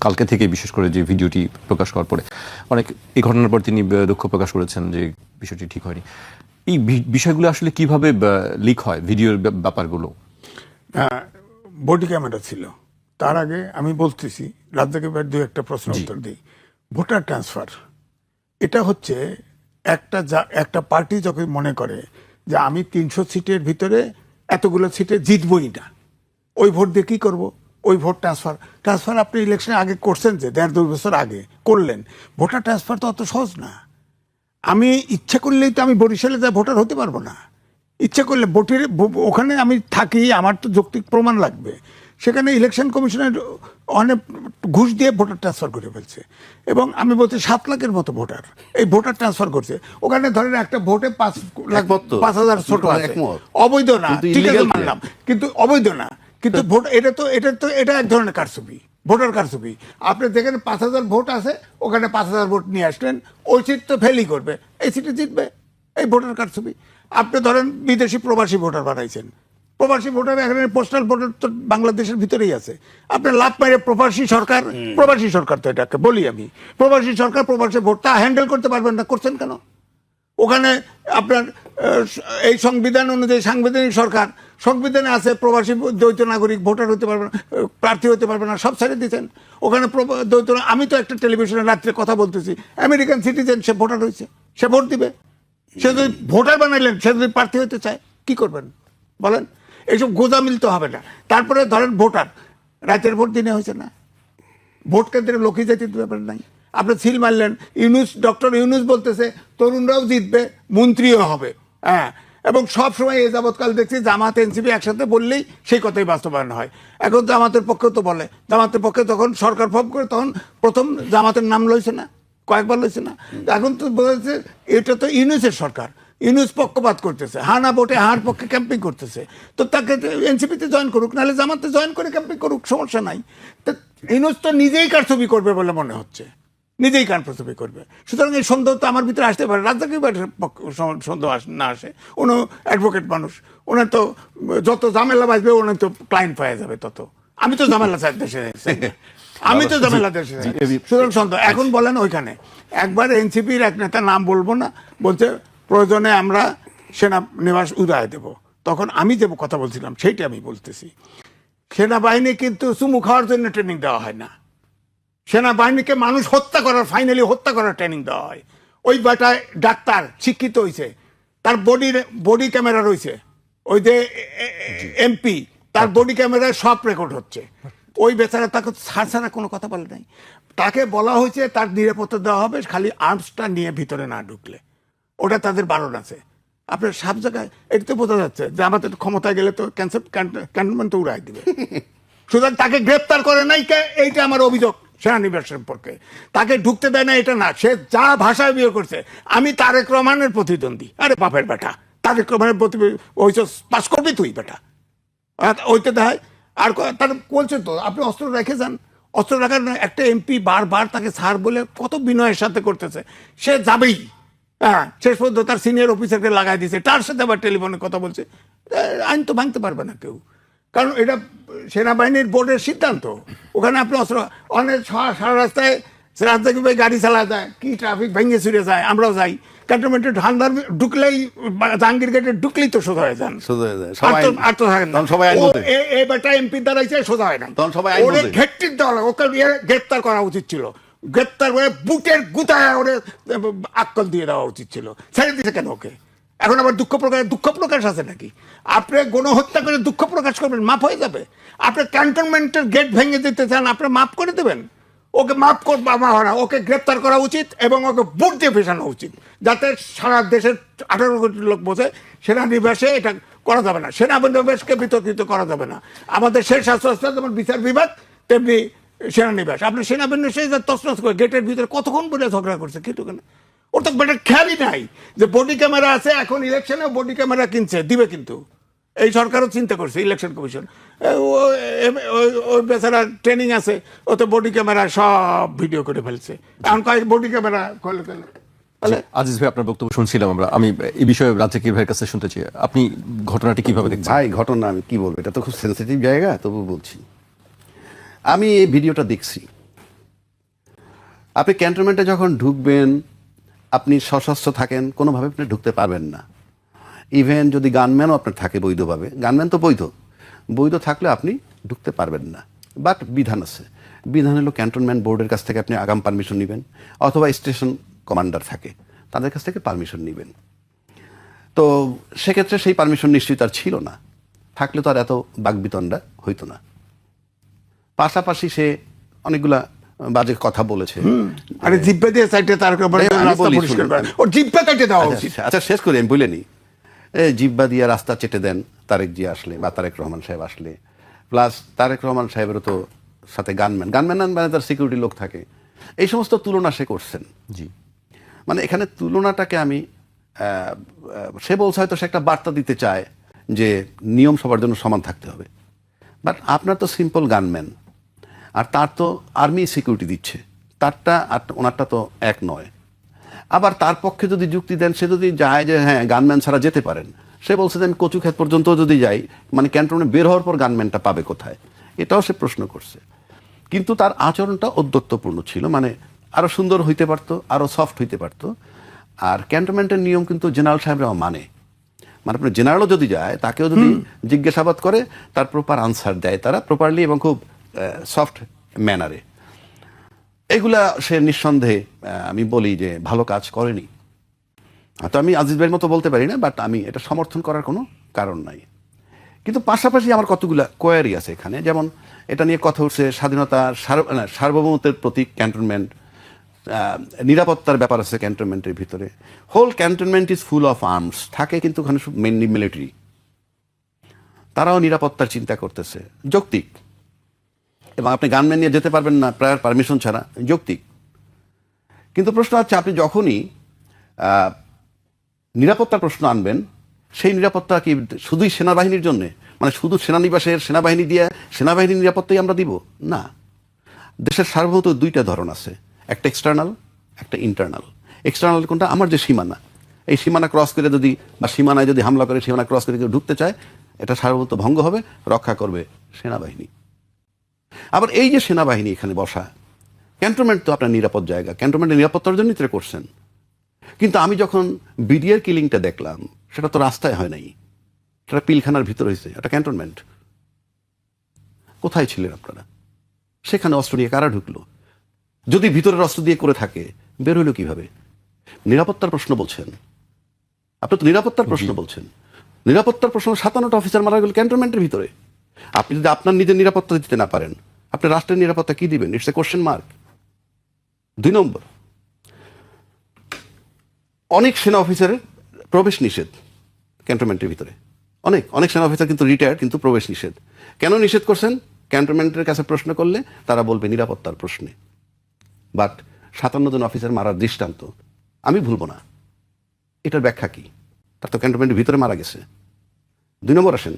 কালকে থেকে বিশেষ করে যে ভিডিওটি প্রকাশ করার পরে অনেক এই ঘটনার পর তিনি দুঃখ প্রকাশ করেছেন যে বিষয়টি ঠিক হয়নি। এই বিষয়গুলো আসলে কিভাবে লিক হয় ভিডিওর ব্যাপারগুলো? বডি ক্যামেরা ছিল। তার আগে আমি বলতেছি রাজ্জাক ভাই দু একটা প্রশ্ন উত্তর দিই। ভোটার ট্রান্সফার এটা হচ্ছে একটা পার্টি যখন মনে করে যে আমি 300 সিটের ভিতরে এতগুলো সিটে জিতবই না, ওই ভোট দিয়ে কী করবো, ওই ভোট ট্রান্সফার আপনি ইলেকশনে আগে করছেন যে 1.5-2 বছর আগে করলেন। ভোটার ট্রান্সফার তো অত সহজ না। আমি ইচ্ছা করলেই তো আমি বরিশালে যা ভোটার হতে পারবো না। ইচ্ছা করলে ওখানে আমি থাকি, আমার তো যৌক্তিক প্রমাণ লাগবে। সেখানে ইলেকশন কমিশনের অনেক ঘুষ দিয়ে ভোটার ট্রান্সফার করে ফেলছে। এবং আমি বলছি 7 লাখের মতো ভোটার এই ভোটার ট্রান্সফার করছে। ওখানে ধরেন একটা ভোটে 5,000 ছোট আছে, অবৈধ না, ঠিক আছে মানলাম, কিন্তু অবৈধ না। কিন্তু ভোট এটা এক ধরনের কারচুপি, ভোটার কারচুপি। আপনি যেখানে 5,000 ভোট আছে ওখানে 5,000 ভোট নিয়ে আসলেন, ওই সিট তো ফেলই করবে, এই সিটে জিতবে, এই ভোটার কারচুপি। আপনি ধরেন বিদেশি প্রবাসী ভোটার বানাইছেন, প্রবাসী ভোটার এখানে পোস্টাল ভোটার তো বাংলাদেশের ভিতরেই আছে। আপনার লাভ পাইলে প্রবাসী সরকার তো এটাকে বলি আমি, প্রবাসী সরকার প্রবাসী ভোটটা হ্যান্ডেল করতে পারবেন না, করছেন কেন? ওখানে আপনার এই সংবিধান অনুযায়ী সাংবিধানিক সরকার, সংবিধানে আছে প্রবাসী দ্বৈত নাগরিক ভোটার হতে পারবে না, প্রার্থী হতে পারবে না, সব ছেড়ে দিচ্ছেন। ওখানে দ্বৈত, আমি তো একটা টেলিভিশনে রাত্রে কথা বলতেছি, আমেরিকান সিটিজেন, সে ভোটার হয়েছে, সে ভোট দিবে। সে যদি ভোটার বানাইলেন, সে যদি প্রার্থী হতে চায়, কি করবেন বলেন? এইসব গোজামিল তো হবে না। তারপরে ধরেন ভোটার, রাতের ভোট দিনে হয়েছে না, ভোট কেন্দ্রে লোকই যেতে ব্যাপার নাই। আপনি সিল মারলেন, ডক্টর ইউনুস বলতেছে তরুণরাও জিতবে, মন্ত্রীও হবে। হ্যাঁ, এবং সব সময় এ যাবৎকাল দেখছি জামাত এনসিপি একসাথে বললেই সেই কথাই বাস্তবায়ন হয়। এখন জামাতের পক্ষেও তো বলে, জামাতের পক্ষে যখন সরকার ফর্ম করে তখন প্রথম জামাতের নাম লইছে না, কয়েকবার লইছে না। এখন তো বোঝা যাচ্ছে এটা তো ইউনুসের সরকার, ইউনুস পক্ষপাত করতেছে, হানা ভোটে হার পক্ষে ক্যাম্পিং করতেছে। তো তাকে এনসিপিতে জয়েন করুক, নাহলে জামাতে জয়েন করে ক্যাম্পিং করুক, সমস্যা নাই। তো ইউনুস তো নিজেই কারচুপি করবে বলে মনে হচ্ছে, নিজেই কারচুপি করবে। সুতরাং এই সন্দেহ তো আমার ভিতরে আসতে পারে। রাজ্জাক সন্দেহ না আসে, উনি অ্যাডভোকেট মানুষ, ওনার তো যত ঝামেলা বাঁচবে ওনার তো ক্লায়েন্ট পাওয়া যাবে তত। আমি তো ঝামেলা চাই দেশে, আমি তো ঝামেলা দেশে, সুতরাং সন্দেহ। এখন বলেন ওইখানে একবার এনসিপির এক নেতা, নাম বলবো না, বলছে প্রয়োজনে আমরা সেনানিবাস উদয় দেব। তখন আমি যে কথা বলছিলাম সেইটা আমি বলতেছি, সেনাবাহিনী কিন্তু চুমু খাওয়ার জন্য ট্রেনিং দেওয়া হয় না, সেনাবাহিনীকে মানুষ ফাইনালি হত্যা করার ট্রেনিং দেওয়া হয়। ওই বেটায় ডাক্তার শিক্ষিত হয়েছে, তার বডি ক্যামেরা রয়েছে, ওই যে এমপি তার বডি ক্যামেরায় সব রেকর্ড হচ্ছে। ওই বেচারা তাকে ছাড়া কোনো কথা বলে নাই। তাকে বলা হয়েছে তার নিরাপত্তা দেওয়া হবে, খালি আর্মসটা নিয়ে ভিতরে না ঢুকলে, ওটা তাদের বারণ আছে। আপনার সব জায়গায় এটা তো বোঝা যাচ্ছে যে আমাদের ক্ষমতায় গেলে তো ক্যান্টনমেন্ট তো উড়াই দিবে। সুতরাং তাকে গ্রেপ্তার করে নাই, এইটা আমার অভিযোগ সেনানিবাস সম্পর্কে। তাকে ঢুকতে দেয় না এটা না, সে যা ভাষায় বিয়ে করছে। আমি তারেক রহমানের প্রতিদ্বন্দ্বী, আরে বাপের বেটা, তারেক রহমানের ওই পাস করবি তুই বেটা, ওইটা দেয়। আর তার বলছে তো আপনি অস্ত্র রেখে যান, অস্ত্র রাখার একটা এমপি বারবার তাকে ছাড় বলে কত বিনয়ের সাথে করতেছে, সে যাবেই। হ্যাঁ, শেষ পর্যন্ত তার সিনিয়র অফিসারকে লাগাই দিয়েছে, তার সাথে আবার টেলিফোনে কথা বলছে। আইন তো ভাঙতে পারবে না কেউ, কারণ এটা সেনাবাহিনীর বোর্ডের সিদ্ধান্ত। ওখানে আপনি অস্ত্র অনেক সারা রাস্তায় রাজ্জাক ভাই গাড়ি চালা যায়, কি ট্রাফিক ভেঙে ছুড়ে যায়, আমরাও যাই। ক্যান্টনমেন্টে ঢান্দার ঢুকলেই, জাহাঙ্গীর গেটে ঢুকলেই তো সোজা হয়ে যান, আর তো থাকেন না। এই বেটা এমপি দাঁড়াইছে, সোজা হয় না, ওরে ঘেটটির দেওয়া, ওকে গ্রেপ্তার করা উচিত ছিল, গ্রেপ্তার করে বুটের গুতায় ওরে আক্কল দিয়ে দেওয়া উচিত ছিল। ছেড়ে দিতে কেন ওকে? এখন আবার দুঃখ প্রকাশ আছে নাকি? আপনি গণহত্যা করে দুঃখ প্রকাশ করবেন, মাফ হয়ে যাবে? আপনি ক্যান্টনমেন্টের গেট ভেঙে দিতে চান, আপনি মাফ করে দেবেন? ওকে মাফ করবা না, ওকে গ্রেপ্তার করা উচিত এবং ওকে বুট দিয়ে ফেসানো উচিত, যাতে সারা দেশের 18 কোটি লোক বোঝে সেনানিবাসে এটা করা যাবে না, সেনানিবাসকে বিতর্কিত করা যাবে না। আমাদের শেষ শাস্তি যেমন বিচার বিভাগ, তেমনি সেনানিবাস। আপনি সেনাবাহিনীর সাথে তছনছ করে গেটের ভিতরে কতক্ষণ বলে ঝগড়া করছে, কিন্তু কেন? ওর তো বেটার খেয়ালই নাই যে বডি ক্যামেরা আছে। এখন ইলেকশনে বডি ক্যামেরা কিনছে, দিবে কিন্তু এই সরকারও চিন্তা করছে, ইলেকশন কমিশন। ওই বেচারা ট্রেনিং আছে, ও তো বডি ক্যামেরা সব ভিডিও করে ফেলছে। এখন কয়েক বডি ক্যামেরা করলে আজিজ ভাই, আপনার বক্তব্য শুনছিলাম আমরা। আমি এই বিষয়ে রাজ্জাক ভাইয়ের কাছে শুনতে চাই, আপনি ঘটনাটি কিভাবে দেখছেন? ভাই, ঘটনা আমি কি বলবো, এটা তো খুব সেন্সিটিভ জায়গা, তবু বলছি। আমি এই ভিডিওটা দেখছি, আপনি ক্যান্টনমেন্টে যখন ঢুকবেন, আপনি সশস্ত্র থাকেন, কোনোভাবে আপনি ঢুকতে পারবেন না। ইভেন যদি গানম্যানও আপনার থাকে বৈধভাবে, গানম্যান তো বৈধ থাকলে আপনি ঢুকতে পারবেন না। বাট বিধান আছে, বিধান হলো ক্যান্টনমেন্ট বোর্ডের কাছ থেকে আপনি আগাম পারমিশন নেবেন, অথবা স্টেশন কমান্ডার থাকে তাদের কাছ থেকে পারমিশন নেবেন। তো সেক্ষেত্রে সেই পারমিশন নিশ্চয়ই তার ছিল না, থাকলে তো আর এত বাকবিতণ্ডা হইতো না। পাশাপাশি সে অনেকগুলা বাজে কথা বলেছে। আরে জিব্বা দিয়ে সাইডে তার আমি বলি, পরিষ্কার শুনুন। করেন, ওর জিব্বা কেটে দেওয়া উচিত। আচ্ছা শেষ করি, আমি বলে নিই। জিব্বা দিয়ে রাস্তা চেটে দেন তারেক জি আসলে, বা তারেক রহমান সাহেব আসলে। প্লাস তারেক রহমান সাহেবেরও তো সাথে গানম্যান মানে তার সিকিউরিটি লোক থাকে। এই সমস্ত তুলনা সে করছেন। জি, মানে এখানে তুলনাটাকে আমি সে বলছে হয়তো সে একটা বার্তা দিতে চায় যে নিয়ম সবার জন্য সমান থাকতে হবে। বাট আপনার তো সিম্পল গানম্যান, আর তার তো আর্মি সিকিউরিটি দিচ্ছে, তারটা আর ওনারটা তো এক নয়। আবার তার পক্ষে যদি যুক্তি দেন, সে যদি যায় যে হ্যাঁ গানম্যান ছাড়া যেতে পারেন, সে বলছে যে আমি কচুক্ষেত পর্যন্ত যদি যাই, মানে ক্যান্টনমেন্ট বের হওয়ার পর গানম্যানটা পাবে কোথায়, এটাও সে প্রশ্ন করছে। কিন্তু তার আচরণটা ঔদ্ধত্যপূর্ণ ছিল, মানে আরো সুন্দর হইতে পারতো, আরো সফট হইতে পারতো। আর ক্যান্টনমেন্টের নিয়ম কিন্তু জেনারেল সাহেবরাও মানে আপনার জেনারেলও যদি যায়, তাকেও যদি জিজ্ঞাসাবাদ করে, তার প্রপার আনসার দেয় তারা প্রপারলি এবং খুব সফট ম্যানারে। এগুলা সে নিঃসন্দেহে আমি বলি যে ভালো কাজ করেনি। তো আমি আজিজ ভাইয়ের মতো বলতে পারি না, বাট আমি এটা সমর্থন করার কোনো কারণ নাই। কিন্তু পাশাপাশি আমার কতগুলা কোয়ারি আছে এখানে। যেমন এটা নিয়ে কথা উঠছে স্বাধীনতা, সার্বভৌমত্বের প্রতীক ক্যান্টনমেন্ট, নিরাপত্তার ব্যাপার আছে ক্যান্টনমেন্টের ভিতরে। Whole cantonment is full of arms থাকে, কিন্তু ওখানে মেনলি মিলিটারি, তারাও নিরাপত্তার চিন্তা করতেছে, যৌক্তিক। এবং আপনি গানম্যান নিয়ে যেতে পারবেন না প্রায়র পারমিশন ছাড়া, যৌক্তিক। কিন্তু প্রশ্ন হচ্ছে, আপনি যখনই নিরাপত্তার প্রশ্ন আনবেন, সেই নিরাপত্তা কি শুধুই সেনাবাহিনীর জন্যে, মানে শুধু সেনানিবাসের সেনাবাহিনী দিয়ে সেনাবাহিনীর নিরাপত্তাই আমরা দিব না। দেশের সার্বভৌমত্ব দুইটা ধরন আছে, একটা এক্সটার্নাল, একটা ইন্টারনাল। এক্সটার্নাল কোনটা? আমার যে সীমানা, এই সীমানা ক্রস করে যদি, বা সীমানায় যদি হামলা করে সীমানা ক্রস করে কেউ ঢুকতে চায়, এটা সার্বভৌমত্ব ভঙ্গ হবে, রক্ষা করবে সেনাবাহিনী। আবার এই যে সেনাবাহিনী এখানে বসা, ক্যান্টনমেন্ট তো আপনার নিরাপদ জায়গা, ক্যান্টনমেন্টের নিরাপত্তার জন্যই তো করছেন। কিন্তু আমি যখন বিডিআর কিলিংটা দেখলাম, সেটা তো রাস্তায় হয় নাই, সেটা পিলখানার ভিতর হয়েছে, এটা ক্যান্টনমেন্ট। কোথায় ছিলেন আপনারা? সেখানে অস্ত্র নিয়ে কারা ঢুকলো? যদি ভিতরের অস্ত্র দিয়ে করে থাকে, বের হইলো কিভাবে? নিরাপত্তার প্রশ্ন বলছেন, আপনি তো নিরাপত্তার প্রশ্ন বলছেন। নিরাপত্তার প্রশ্ন, 57টা অফিসার মারা গেল ক্যান্টনমেন্টের ভিতরে। আপনি যদি আপনার নিজের নিরাপত্তা দিতে না পারেন, আপনি রাষ্ট্রের নিরাপত্তা কি দিবেন? It's a question mark. 2 নম্বর, অনেক সেনা অফিসারের প্রবেশ নিষেধ ক্যান্টনমেন্টের ভিতরে। অনেক সেনা অফিসার কিন্তু রিটায়ার্ড, কিন্তু প্রবেশ নিষেধ। কেন নিষেধ করছেন? ক্যান্টনমেন্টের কাছে প্রশ্ন করলে তারা বলবে নিরাপত্তার প্রশ্নে। বাট 57 জন অফিসার মারার দৃষ্টান্ত আমি ভুলবো না। এটার ব্যাখ্যা কি? তার তো ক্যান্টনমেন্টের ভিতরে মারা গেছে। 2 নম্বর আসেন,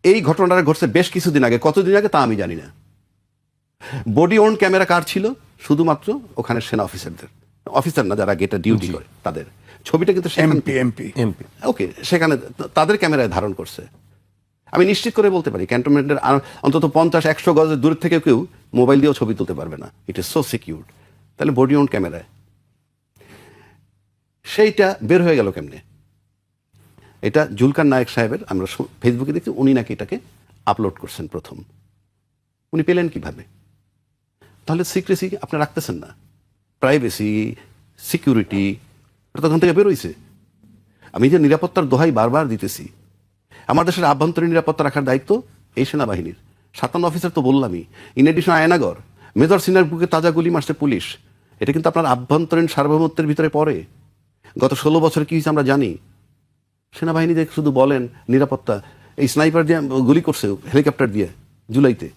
এই ঘটনাটা ঘটছে বেশ কিছুদিন আগে, কতদিন আগে তা আমি জানি না। বডি ওন ক্যামেরা কার ছিল? শুধুমাত্র ওখানে সেনা অফিসার না, যারা গেটে ডিউটি করে তাদের ছবিটা কিন্তু এমপি ওকে, সেখানে তাদের ক্যামেরায় ধারণ করছে। আমি নিশ্চিত করে বলতে পারি ক্যান্টনমেন্টের অন্তত 50-100 গজের দূর থেকে কেউ মোবাইল দিয়েও ছবি তুলতে পারবে না। It is so secured. তাহলে বডি ওন ক্যামেরায় সেইটা বের হয়ে গেল কেমনে? এটা জুলকার নায়েক সাহেবের, আমরা ফেসবুকে দেখছি, উনি নাকি এটাকে আপলোড করছেন প্রথম। উনি পেলেন কিভাবে? তাহলে সিক্রেসি আপনি রাখতেছেন না, প্রাইভেসি, সিকিউরিটি, এটা তখন থেকে বেরোইছে। আমি যে নিরাপত্তার দোহাই বারবার দিতেছি, আমার দেশের আভ্যন্তরীণ নিরাপত্তা রাখার দায়িত্ব এই সেনাবাহিনীর। 57 অফিসার তো বললামই। ইন এডিশন আয়নাগর, মেজর সিনার বুকে তাজা গুলি মারছে পুলিশ। এটা কিন্তু আপনার আভ্যন্তরীণ সার্বভৌমত্বের ভিতরে পড়ে। গত 16 বছর কি হয়েছে আমরা জানি। সেনাবাহিনী যে শুধু বলেন নিরাপত্তা, এই স্নাইপার দিয়ে গুলি করছে হেলিকপ্টার দিয়ে জুলাইতে।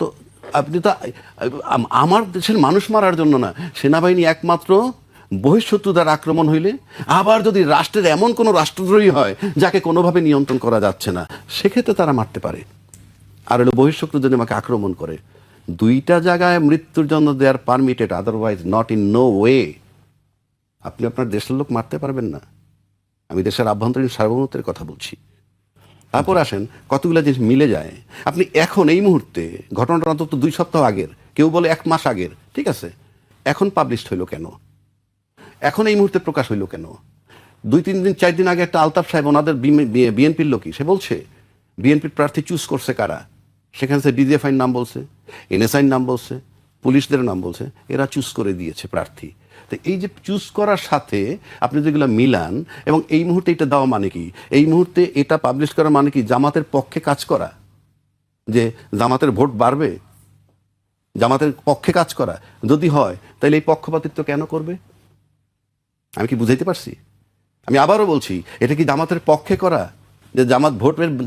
তো আপনি তো আমার দেশের মানুষ মারার জন্য না, সেনাবাহিনী একমাত্র বহিঃশত্রু দ্বারা আক্রমণ হইলে, আবার যদি রাষ্ট্রের এমন কোনো রাষ্ট্রদ্রোহী হয় যাকে কোনোভাবে নিয়ন্ত্রণ করা যাচ্ছে না, সেক্ষেত্রে তারা মারতে পারে। আর হলো বহিঃশত্রু যদি আমাকে আক্রমণ করে, 2টা জায়গায় মৃত্যুর জন্য they are permitted, otherwise not in no way. আপনি আপনার দেশের লোক মারতে পারবেন না। আমি দেশের আভ্যন্তরীণ সার্বভৌমত্বের কথা বলছি। তারপর আসেন, কতগুলো জিনিস মিলে যায়। আপনি এখন এই মুহূর্তে, ঘটনাটা অন্তত 2 সপ্তাহ আগের, কেউ বলে 1 মাস আগের, ঠিক আছে, এখন পাবলিশড হইলো কেন? এখন এই মুহূর্তে প্রকাশ হইলো কেন? 2-3 দিন 4 দিন আগে একটা আলতাফ সাহেব ওনাদের বিএনপির লোকই, সে বলছে বিএনপির প্রার্থী চুজ করছে কারা, সেখানে সে ডিজিএফআইর নাম বলছে, এনএসআইর নাম বলছে, পুলিশদের নাম বলছে, এরা চুজ করে দিয়েছে প্রার্থী। তো এই যে চুজ করার সাথে আপনি যেগুলো মিলান, এবং এই মুহূর্তে এটা দেওয়া মানে কি, এই মুহূর্তে এটা পাবলিশ করা মানে কি জামাতের পক্ষে কাজ করা, যে জামাতের ভোট বাড়বে, জামাতের পক্ষে কাজ করা যদি হয় তাহলে এই পক্ষপাতিত্ব কেন করবে? আমি কি বুঝাইতে পারছি? আমি আবারও বলছি, এটা কি জামাতের পক্ষে করা যে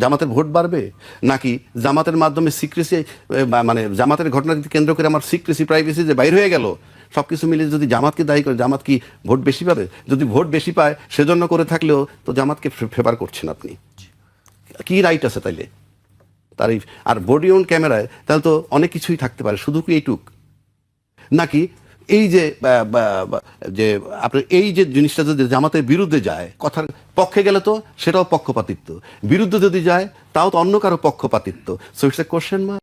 জামাতের ভোট বাড়বে, নাকি জামাতের মাধ্যমে সিক্রেসি, মানে জামাতের ঘটনাকে কেন্দ্র করে আমার সিক্রেসি প্রাইভেসি যে বাইর হয়ে গেল, সব কিছু মিলে যদি জামাতকে দায়ী করে, জামাত কি ভোট বেশি পাবে? যদি ভোট বেশি পায় সেজন্য করে থাকলেও তো জামাতকে ফেভার করছেন আপনি। কি রাইট আছে তাইলে তার? আর বডি অন ক্যামেরায় তাহলে তো অনেক কিছুই থাকতে পারে, শুধু কি এইটুক? নাকি এই যে যে আপনার এই যে জিনিসটা যদি জামাতের বিরুদ্ধে যায়, কথার পক্ষে গেলে তো সেটাও পক্ষপাতিত্ব, বিরুদ্ধে যদি যায় তাও তো অন্য কারো পক্ষপাতিত্ব। So it's a question mark.